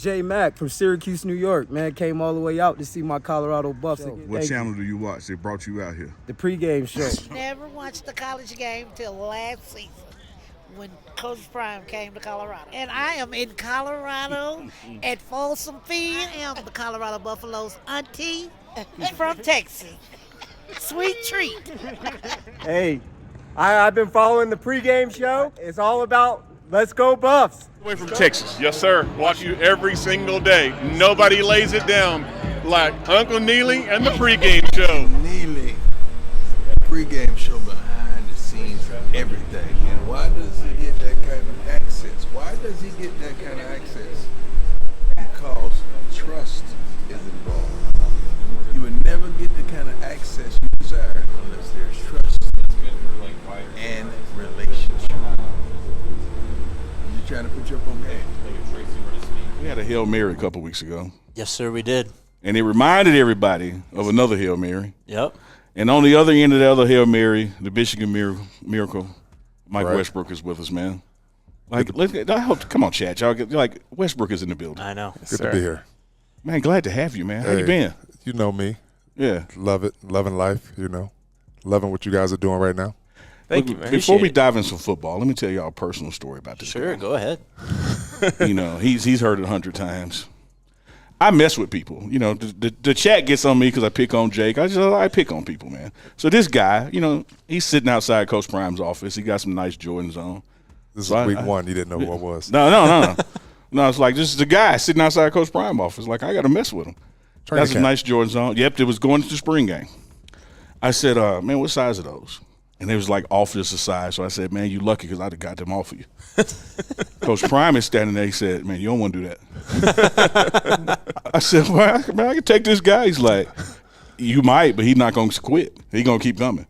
J Mack from Syracuse, New York, man. Came all the way out to see my Colorado Buffs. What channel do you watch? They brought you out here. The pregame show. Never watched the college game till last season when Coach Prime came to Colorado. And I am in Colorado at Folsom Field. I am the Colorado Buffaloes auntie from Texas. Sweet treat. Hey, I've been following the pregame show. It's all about let's go Buffs. Way from Texas, yes sir. Watch you every single day. Nobody lays it down like Uncle Neely and the pregame show. Neely, pregame show behind the scenes of everything. And why does he get that kind of access? Why does he get that kind of access? Because trust is involved. You would never get the kind of access you desire unless there's trust and relationship. You're trying to put your up on game. We had a Hail Mary a couple weeks ago. Yes, sir, we did. And it reminded everybody of another Hail Mary. Yep. And on the other end of the other Hail Mary, the Michigan Miracle, Mike Westbrook is with us, man. Come on, chat, y'all. Like, Westbrook is in the building. I know. Good to be here. Man, glad to have you, man. How you been? You know me. Yeah. Love it. Loving life, Loving what you guys are doing right now. Thank you, man. Before we dive into some football, let me tell y'all a personal story about this Sure, guy. go ahead. He's heard it 100 times. I mess with people. The chat gets on me because I pick on Jake. I pick on people, man. So this guy, he's sitting outside Coach Prime's office. He got some nice Jordans on. This is week one. You didn't know who I was. No. No, it's like, this is the guy sitting outside Coach Prime's office. Like, I got to mess with him. Got some nice Jordans on. Yep, it was going to the spring game. I said, man, what size are those? And it was like off just a size. So I said, man, you lucky because I'd have got them off of you. Coach Prime is standing there. He said, man, you don't want to do that. I said, well, I can take this guy. He's like, you might, but he's not going to quit. He's going to keep coming.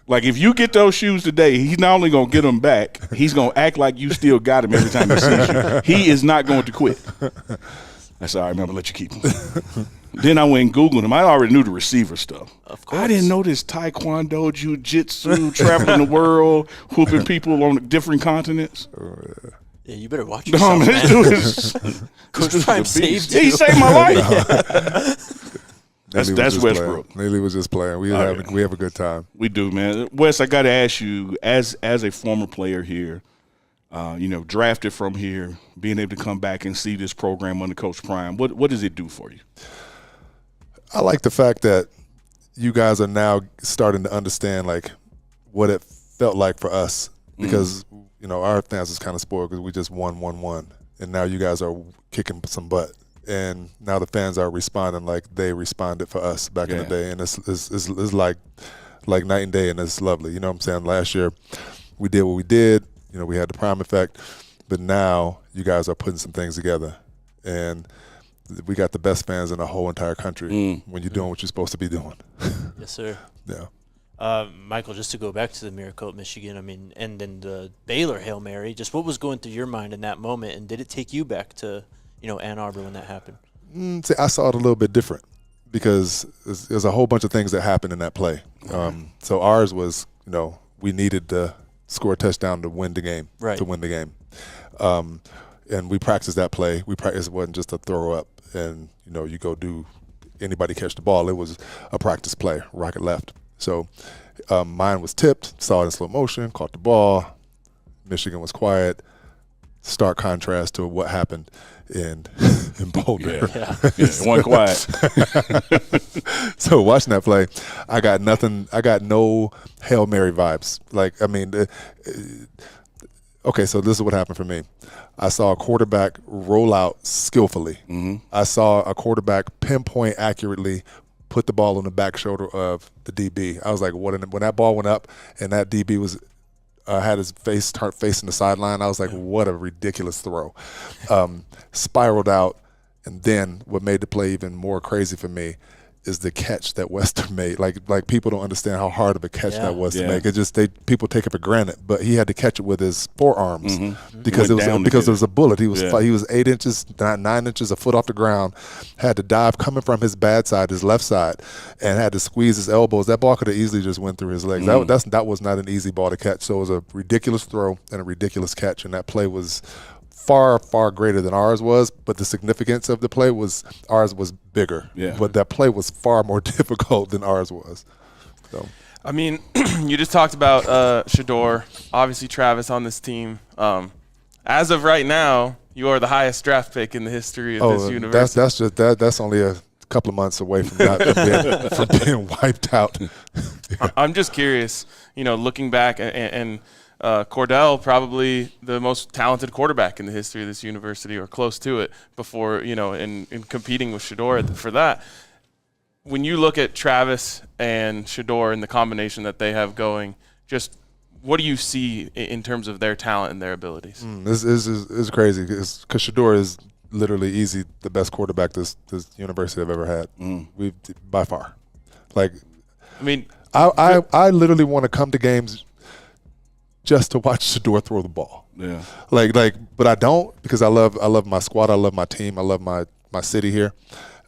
Like, if you get those shoes today, he's not only going to get them back, he's going to act like you still got him every time he sees you. He is not going to quit. I said, all right, man, I'm going to let you keep him. Then I went and Googled him. I already knew the receiver stuff. Of course. I didn't know this taekwondo, jiu-jitsu, traveling the world, whooping people on different continents. Yeah, you better watch yourself, man. This dude is Coach Prime saved you. He saved my life. That's Westbrook. Neely was just playing. We have a good time. We do, man. Wes, I got to ask you, as a former player here, drafted from here, being able to come back and see this program under Coach Prime, what does it do for you? I like the fact that you guys are now starting to understand like what it felt like for us because our fans was kind of spoiled because we just won, and now you guys are kicking some butt, and now the fans are responding like they responded for us back in the day, and it's like night and day, and it's lovely. You know what I'm saying? Last year we did what we did. We had the Prime effect, but now you guys are putting some things together, and we got the best fans in the whole entire country when you're doing what you're supposed to be doing. Yes, sir. Yeah. Michael, just to go back to the Miracle at Michigan, and then the Baylor Hail Mary, just what was going through your mind in that moment, and did it take you back to, Ann Arbor when that happened? See, I saw it a little bit different because there's a whole bunch of things that happened in that play. So ours was, we needed to score a touchdown to win the game, and we practiced that play. It wasn't just a throw up and, you go do anybody catch the ball. It was a practice play, rocket left. So mine was tipped, saw it in slow motion, caught the ball. Michigan was quiet. Stark contrast to what happened in Boulder. Yeah, one quiet. So watching that play, I got no Hail Mary vibes. Okay, so this is what happened for me. I saw a quarterback roll out skillfully. I saw a quarterback pinpoint accurately put the ball on the back shoulder of the DB. I was like, when that ball went up and that DB was had his face start facing the sideline, I was like, what a ridiculous throw. Spiraled out, and then what made the play even more crazy for me is the catch that Western made. Like people don't understand how hard of a catch that was to make. It just people take it for granted, but he had to catch it with his forearms because there was a bullet. He was 8 inches, 9 inches, a foot off the ground. Had to dive coming from his bad side, his left side, and had to squeeze his elbows. That ball could have easily just went through his legs. That was not an easy ball to catch. So it was a ridiculous throw and a ridiculous catch, and that play was far, far greater than ours was, but the significance of the play was ours was bigger. Yeah. But that play was far more difficult than ours was. So. I mean, you just talked about Shedeur, obviously Travis on this team. As of right now, you are the highest draft pick in the history of this university. That's only a couple of months away from from being wiped out. I'm just curious, looking back, and Cordell, probably the most talented quarterback in the history of this university, or close to it, before, in competing with Shedeur for that. When you look at Travis and Shedeur and the combination that they have going, just what do you see in terms of their talent and their abilities? This is crazy because Shedeur is literally easy the best quarterback this university have ever had. We've by far. Like, I mean, I literally want to come to games just to watch Shedeur throw the ball. Yeah. But I don't, because I love my squad. I love my team. I love my city here.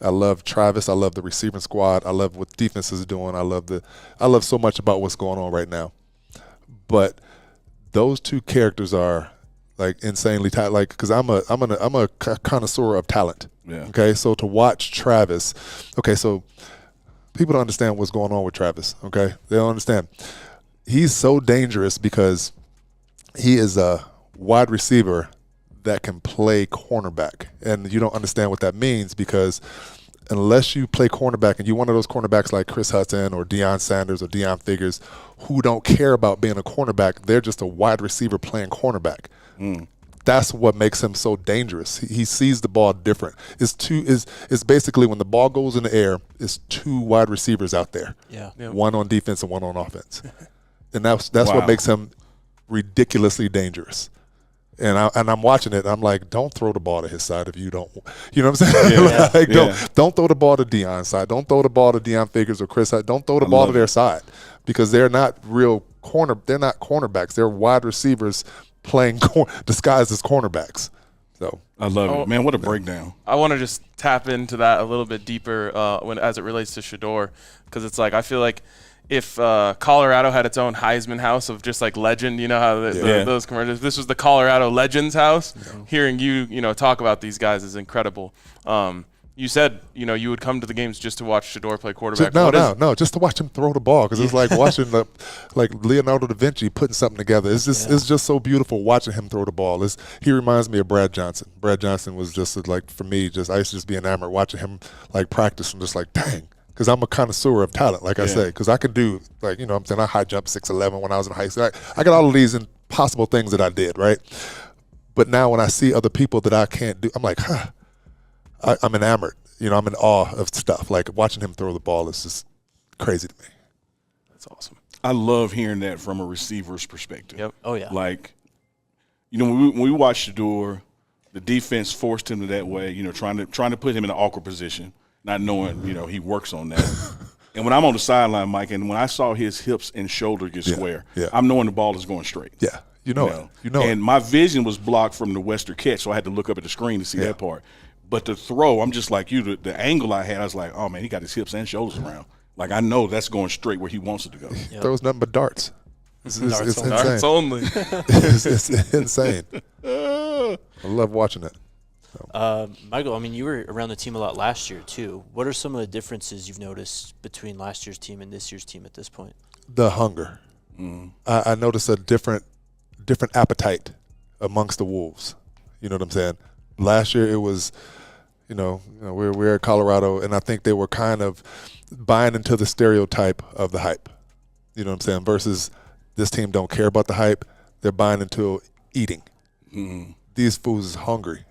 I love Travis. I love the receiving squad. I love what defense is doing. I love so much about what's going on right now. But those two characters are like insanely talented. Like, because I'm a connoisseur of talent. Yeah. Okay, so to watch Travis. Okay, so people don't understand what's going on with Travis. Okay, they don't understand. He's so dangerous because he is a wide receiver that can play cornerback, and you don't understand what that means, because unless you play cornerback and you're one of those cornerbacks like Chris Hudson or Deion Sanders or Deion Figures who don't care about being a cornerback, they're just a wide receiver playing cornerback. That's what makes him so dangerous. He sees the ball different. It's basically when the ball goes in the air, it's two wide receivers out there. Yeah. One on defense and one on offense. And that's Wow. what makes him ridiculously dangerous. And I'm watching it. And I'm like, don't throw the ball to his side if you don't. You know what I'm saying? Don't throw the ball to Deion's side. Don't throw the ball to Deion Figures or Chris. Don't throw the ball to their side, because they're not They're not cornerbacks. They're wide receivers playing disguised as cornerbacks. So I love it, man. What a breakdown. I want to just tap into that a little bit deeper as it relates to Shedeur, because it's like, I feel like if Colorado had its own Heisman house of just like legend, you know how those commercials, this was the Colorado Legends house. Hearing you talk about these guys is incredible. You said, you would come to the games just to watch Shedeur play quarterback. No, just to watch him throw the ball, because it's like watching like Leonardo da Vinci putting something together. It's just so beautiful watching him throw the ball. He reminds me of Brad Johnson. Brad Johnson was just like, for me, I used to just be enamored watching him like practice and just like, dang. Because I'm a connoisseur of talent, like I say. Because I could do, like, I'm saying, I high jump 6'11" when I was in high school. I got all of these impossible things that I did, right? But now when I see other people that I can't do, I'm like, I'm enamored. I'm in awe of stuff. Like, watching him throw the ball is just crazy to me. That's awesome. I love hearing that from a receiver's perspective. Yep. Oh, yeah. Like, when we watched Shedeur, the defense forced him to that way, trying to put him in an awkward position, not knowing, he works on that. And when I'm on the sideline, Mike, and when I saw his hips and shoulder get square, I'm knowing the ball is going straight. Yeah, you know it. And my vision was blocked from the Western catch, so I had to look up at the screen to see that part. But the throw, I'm just like you, the angle I had, I was like, oh, man, he got his hips and shoulders around. Like, I know that's going straight where he wants it to go. He throws nothing but darts. It's insane. Darts only. it's insane. I love watching it. Michael, you were around the team a lot last year too. What are some of the differences you've noticed between last year's team and this year's team at this point? The hunger. I noticed a different appetite amongst the Wolves. You know what I'm saying? Last year it was, we're at Colorado, and I think they were kind of buying into the stereotype of the hype. You know what I'm saying? Versus this team don't care about the hype. They're buying into eating. These fools is hungry.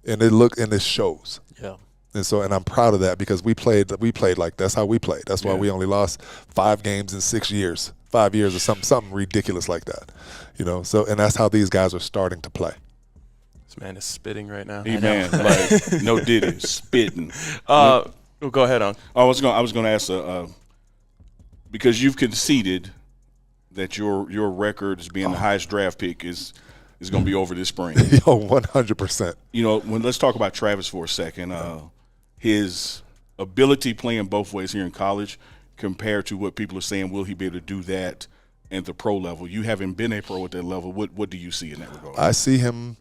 And it shows. Yeah. And I'm proud of that, because we played like that's how we played. That's why we only lost 5 games in 6 years, 5 years or something ridiculous like that. And that's how these guys are starting to play. This man is spitting right now. Man, like no diddy, spitting. Go ahead, on. I was going to ask because you've conceded that your record as being the highest draft pick is going to be over this spring. 100%. Let's talk about Travis for a second. His ability playing both ways here in college compared to what people are saying, will he be able to do that at the pro level? You haven't been a pro at that level. What do you see in that regard? I see him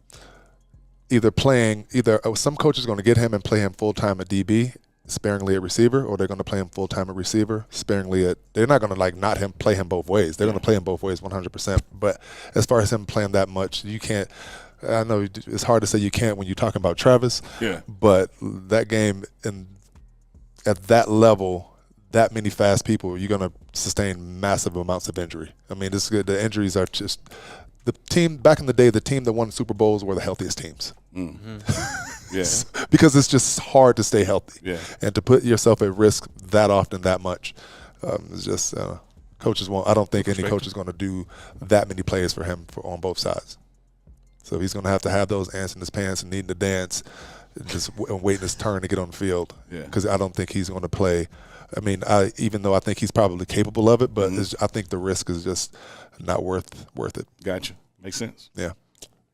some coaches are going to get him and play him full time at DB, sparingly at receiver, or they're going to play him full time at receiver, sparingly at. They're not going to like not him play him both ways. They're going to play him both ways 100%. But as far as him playing that much, you can't. I know it's hard to say you can't when you're talking about Travis. Yeah. But that game at that level, that many fast people, you're going to sustain massive amounts of injury. I mean, the injuries are just the team back in the day. The team that won Super Bowls were the healthiest teams. Yeah. Because it's just hard to stay healthy. Yeah. And to put yourself at risk that often, that much, it's just coaches won't. I don't think any coach is going to do that many plays for him on both sides. So he's going to have those ants in his pants and needing to dance, just waiting his turn to get on the field. Yeah. Because I don't think he's going to play. I mean, even though I think he's probably capable of it, but I think the risk is just not worth it. Gotcha. Makes sense. Yeah.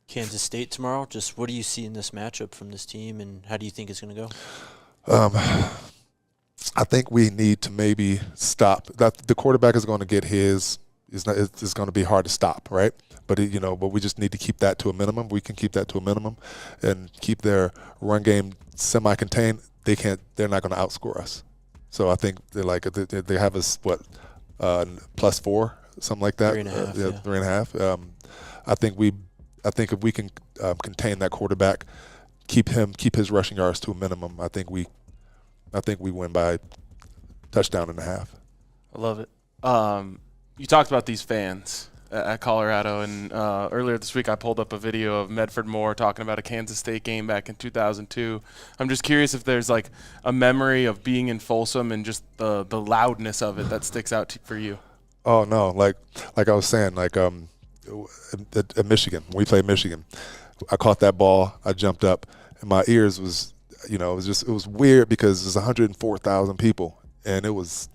Kansas State tomorrow. Just what do you see in this matchup from this team, and how do you think it's going to go? I think we need to maybe stop. That the quarterback is going to get his. It's going to be hard to stop, right? But but we just need to keep that to a minimum. We can keep that to a minimum, and keep their run game semi-contained. They're not going to outscore us. So I think they have us +4, something like that. 3.5. 3.5. I think if we can contain that quarterback, keep his rushing yards to a minimum, I think we win by touchdown and a half. I love it. You talked about these fans at Colorado, and earlier this week I pulled up a video of Medford Moore talking about a Kansas State game back in 2002. I'm just curious if there's like a memory of being in Folsom and just the loudness of it that sticks out for you. Oh no, like I was saying, at Michigan, when we played Michigan, I caught that ball, I jumped up, and my ears was, it was weird because there's 104,000 people, and it was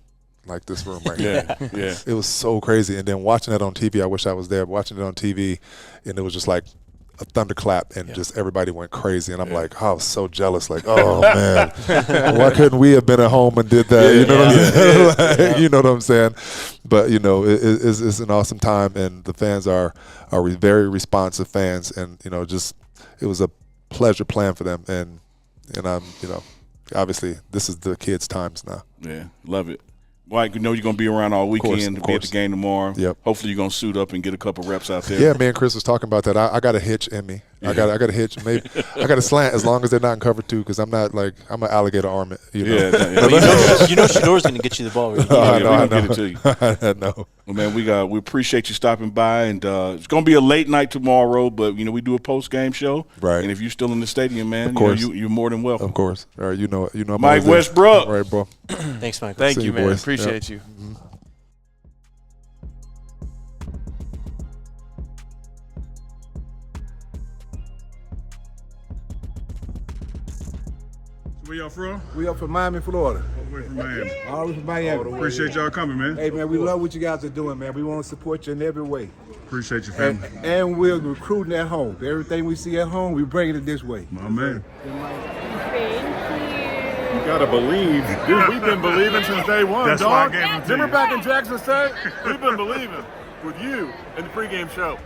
like this room right here. Yeah. It was so crazy. And then watching it on TV, I wish I was there, watching it on TV, and it was just like a thunderclap, and just everybody went crazy. And I'm like, I was so jealous. Like, oh, man, why couldn't we have been at home and did that? You know what I'm saying? You know what I'm saying? But, it's an awesome time, and the fans are very responsive fans. And, it was a pleasure playing for them. And I'm, obviously this is the kids' times now. Yeah, love it. Mike, you're going to be around all weekend to be at the game tomorrow. Yep. Hopefully you're going to suit up and get a couple reps out there. Yeah, me and Chris was talking about that. I got a hitch in me. Yeah. I got a hitch. Maybe I got a slant as long as they're not in cover two, because I'm not I'm an alligator arm it. Yeah. Shador's going to get you the ball. I know. Get it to you. I know. Well, man, we appreciate you stopping by, and it's going to be a late night tomorrow, but we do a post game show. Right. And if you're still in the stadium, man, of course. You're more than welcome. Of course. All right, you know. Mike Westbrook. All right, bro. Thanks, Mike. Thank See you, man. boys. Appreciate you. Mm-hmm. Where y'all from? We up from Miami, Florida. All the way from Miami. All the way from Miami. Appreciate y'all coming, man. Hey, man, we love what you guys are doing, man. We want to support you in every way. Appreciate your family. And we're recruiting at home. Everything we see at home, we bringing it this way. My man. You gotta believe. Dude, we've been believing since day one, That's dog. why I gave them to Remember you. back in Jackson State? We've been believing with you in the pregame show.